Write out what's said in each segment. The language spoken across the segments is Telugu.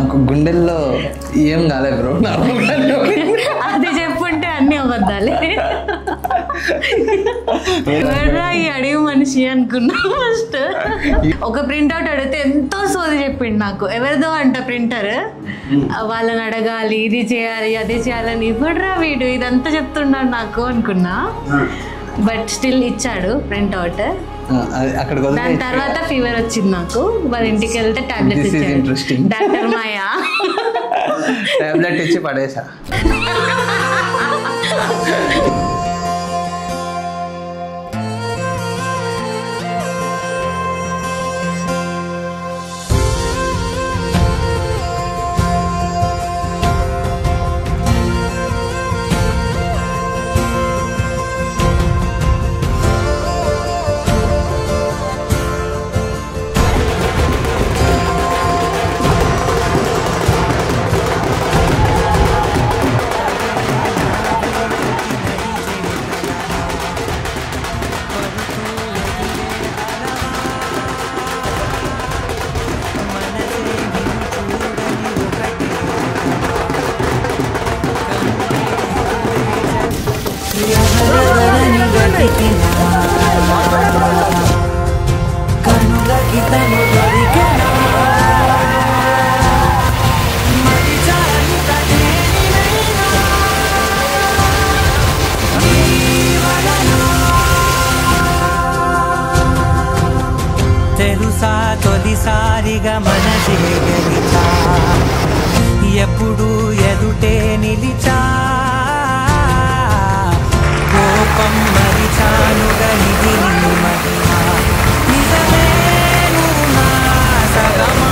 నాకు గుండెల్లో ఏం కాలే బ్రో. అది చెప్పుంటే అన్ని అబద్ధాలే. ఎవర్రా ఈ అడిగి మనిషి అనుకున్నా ఫస్ట్. ఒక ప్రింట్అవుట్ అడిగితే ఎంతో సోది చెప్పిండు నాకు. ఎవరిదో అంట ప్రింటర్, వాళ్ళని అడగాలి, ఇది చేయాలి అది చేయాలని. ఇవ్వడ్రా వీడు ఇదంతా చెప్తున్నాడు నాకు అనుకున్నా. బట్ స్టిల్ ఇచ్చాడు ప్రింట్అవుట్. దాని తర్వాత ఫీవర్ వచ్చింది నాకు. వాళ్ళ ఇంటికి వెళ్తే టాబ్లెట్స్ ఇచ్చాడు డాక్టర్ మాయా. టాబ్లెట్ ఇచ్చి పడేసా. తెలుసా తొలిసారిగా మనసే గెలిచా, ఎప్పుడు ఎదుటే నిలిచా, కోపం మరిచానుగా ఇది నీ మహిమా, నిజమే నువ్వు నా సగమా.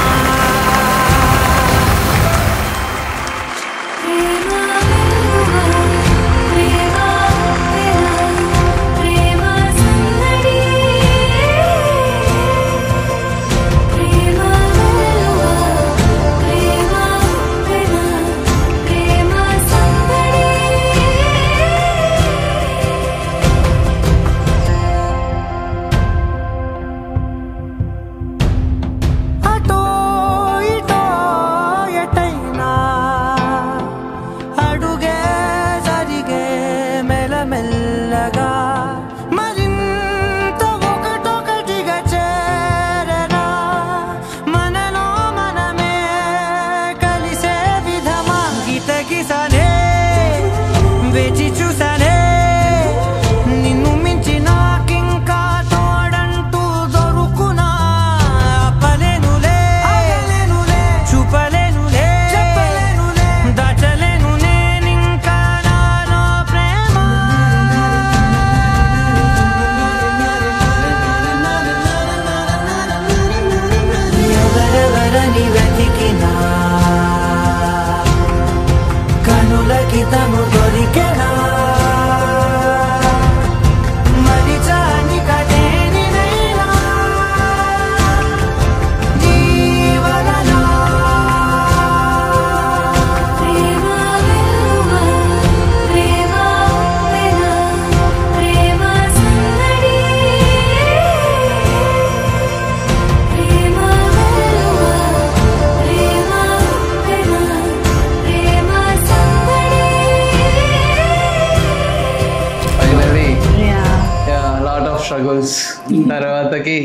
తర్వాతకి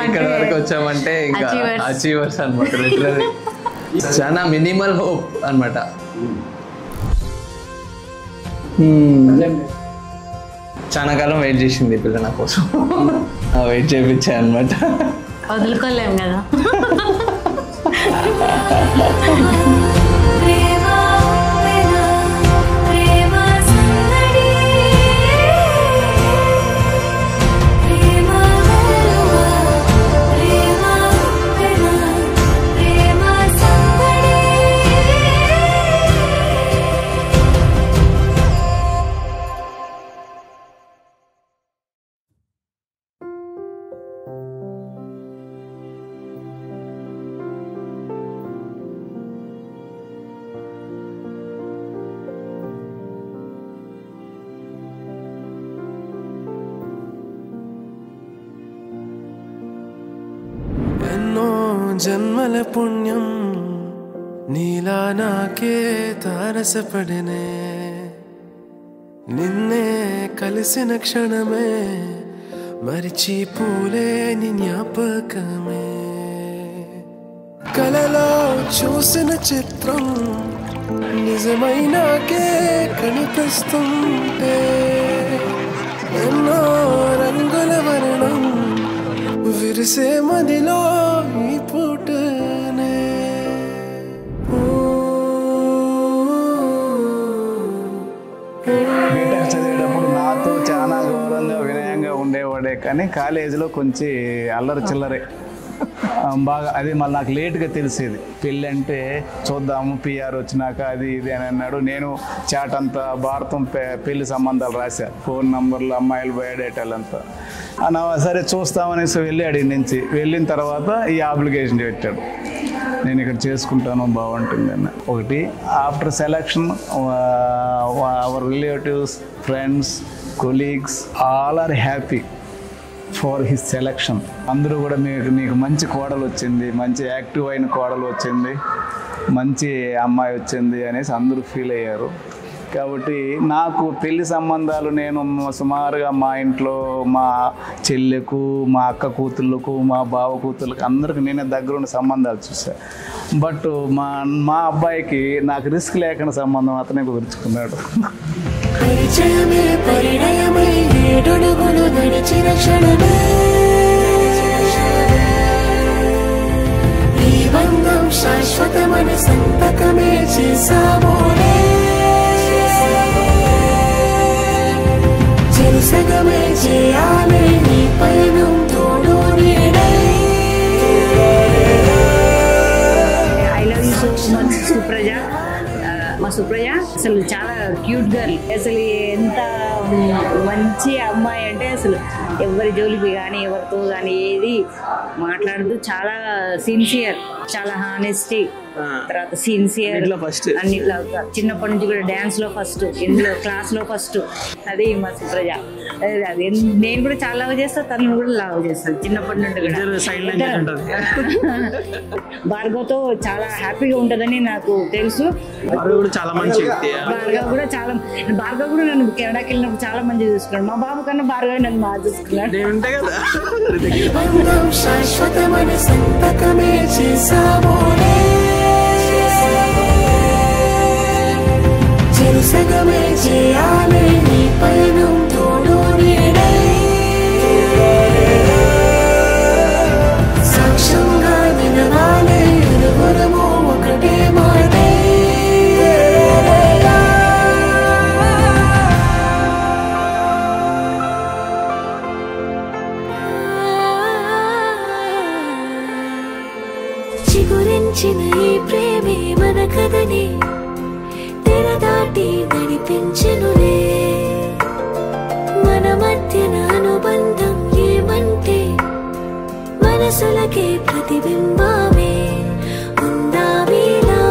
ఇక్కడ వరకు వచ్చామంటే ఇంకా అచీవర్స్ అనమాట. లిటరల్లీ చాలా మినిమల్ హోప్ అనమాట. చాలా కాలం వెయిట్ చేసింది పిల్ల నా కోసం. వెయిట్ చేయించా అనమాట. వదులుకోలేం కదా. జన్మల పుణ్యం నీలా నాకే తారసపడనే నిన్నే కలిసిన క్షణమే మరిచిపోలేని జ్ఞాపకమే కలలో చూసిన చిత్రం నిజమైనాకే కనిపిస్తుంటే ఎన్నో రంగుల వర్ణం విరిసే మదిలో ఈ పూటనే బీటెక్ చదివేటప్పుడు నాతో చాలా గౌరవంగా వినయంగా ఉండేవాడే, కానీ కాలేజీలో కొంచెం అల్లరి చిల్లరే బాగా. అది మళ్ళీ నాకు లేట్గా తెలిసేది. పెళ్ళి అంటే చూద్దాము పిఆర్ వచ్చినాక అది ఇది అని అన్నాడు. నేను చాట్ అంతా భారతం పెళ్లి సంబంధాలు రాశా, ఫోన్ నంబర్లు, అమ్మాయిలు, బయోడేటాలు అంతా. సరే చూస్తామనేసి వెళ్ళి అడిగి నుంచి వెళ్ళిన తర్వాత ఈ అప్లికేషన్ పెట్టాడు, నేను ఇక్కడ చేసుకుంటాను బాగుంటుంది అన్న. ఒకటి after selection our relatives, friends, colleagues all are happy for his selection. అందరూ కూడా మీకు మంచి కోడలు వచ్చింది, మంచి యాక్టివ్ అయిన కోడలు వచ్చింది, మంచి అమ్మాయి వచ్చింది అనేసి అందరూ ఫీల్ అయ్యారు. కాబట్టి నాకు పెళ్లి సంబంధాలు నేను సుమారుగా మా ఇంట్లో మా చెల్లెకు, మా అక్క కూతుళ్ళకు, మా బావ కూతుళ్ళకు అందరికి నేనే దగ్గరుండి సంబంధాలు చూసాను. బట్ మా అబ్బాయికి నాకు రిస్క్ లేకుండా సంబంధం అతనే కుదుర్చుకున్నాడు. పరిచయమే పరిణయమై ఏడడుగులు నడిచిన క్షణమే ఈ బంధం శాశ్వతమని సంతకమే చేసామోనే చెరుసగమే చేయాలి నీ పయనం తోడు నీడై. I love you so much Supraja. మా సుప్రజ అసలు చాలా క్యూట్ గర్ల్. అసలు ఎంత మంచి అమ్మాయి అంటే అసలు ఎవరి జోలికి కానీ ఎవరితో కానీ ఏది మాట్లాడదు. చాలా సిన్సియర్, చాలా హానెస్టీ, తర్వాత సిన్సియర్ అన్నిట్లో. చిన్నప్పటి నుంచి కూడా డ్యాన్స్ లో ఫస్ట్, ఇందులో క్లాస్ లో ఫస్ట్. అది మా సుప్రజ. అది నేను కూడా చాలా లవ్ చేస్తాను, తను కూడా లవ్ చేస్తాను చిన్నప్పటి నుండి కూడా. భార్గవ్తో చాలా హ్యాపీగా ఉంటుందని నాకు తెలుసు. భార్గవ్ కూడా నన్ను కెనడాకి వెళ్ళినప్పుడు చాలా మంచిగా చూసుకున్నాడు. మా బాబు కన్నా భార్గవ్ నన్ను బాగా చూసుకున్నాడు. చెరుసగమే చేయాలి నీ పయనం తోడు నీడై. సాక్ష్యంగా వినవాలి ఇరువురము ఒకటే మాటే. చిగురించిన ఈ ప్రేమే మన కథని తెరదాటి నడిపించెనులే. మన మధ్యన అనుబంధం ఏమంటే మనసులకే ప్రతిబింబమే ఉందామీలా.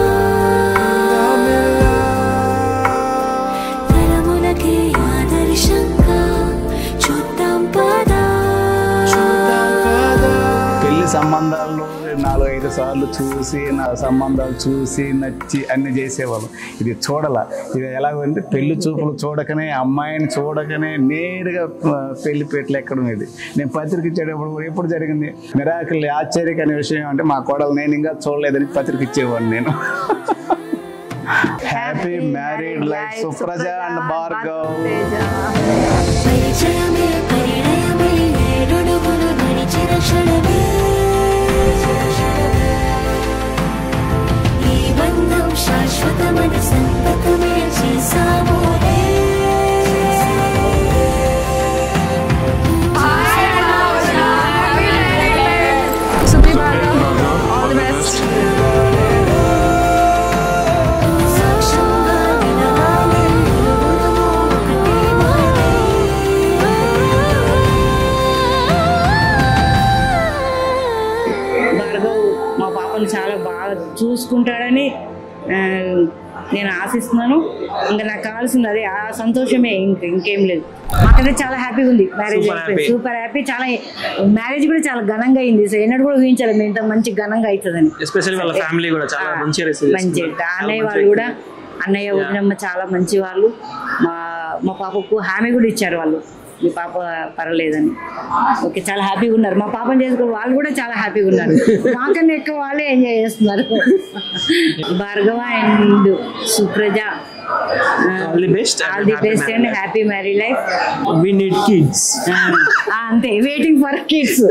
తరములకే ఆదర్శంగా చూద్దాం పదా. పెళ్లి సంబంధాల్లో 4-5 సార్లు చూసి నా సంబంధాలు చూసి నచ్చి అన్ని చేసేవాళ్ళం. ఇది చూడాల. ఇది ఎలాగంటే పెళ్లి చూపులు చూడకనే, అమ్మాయిని చూడకనే నేరుగా పెళ్లి పేటలు ఎక్కడం. ఇది నేను పత్రిక ఇచ్చేటప్పుడు ఎప్పుడు జరిగింది మిరాకిల్ ఆశ్చర్యకరమైన విషయం అంటే మా కోడలు నేను ఇంకా చూడలేదని పత్రిక ఇచ్చేవాడిని నేను. Happy married life Supraja and Bhargav. పరిచయమే పరిణయమై ఏడడుగులు నడిచిన క్షణమే ఈ బంధం శాశ్వతమని సంతకమే చేసామోనే. సాక్ష్యంగా వినవాలి ఇరువురము ఒకటే మాటే. భార్గవ్ మా పాపను చాలా బాగా చూసుకుంటాడని నేను ఆశిస్తున్నాను. ఇంకా నాకు కావాల్సింది అదే, ఆ సంతోషమే, ఇంకేం లేదు. మాకైతే చాలా హ్యాపీగా ఉంది మ్యారేజ్, సూపర్ హ్యాపీ. చాలా మ్యారేజ్ కూడా చాలా ఘనంగా అయింది. సో ఎన్నడూ కూడా ఊహించాలి మేము ఇంత మంచి ఘనంగా అవుతుందని. మంచి అన్నయ్య వాళ్ళు కూడా, అన్నయ్య వదినమ్మ చాలా మంచి వాళ్ళు. మా పాపకు హామీ కూడా ఇచ్చారు వాళ్ళు, మీ పాప పర్వాలేదని. ఓకే, చాలా హ్యాపీగా ఉన్నారు. మా పాపను చేసుకుని వాళ్ళు కూడా చాలా హ్యాపీగా ఉన్నారు. మాకన్నా ఎక్కువ వాళ్ళే ఎంజాయ్ చేస్తున్నారు. Bhargava and Supraja, all the best and happy marry life. We need kids. అంతే, వెయిటింగ్ ఫర్ కిడ్స్.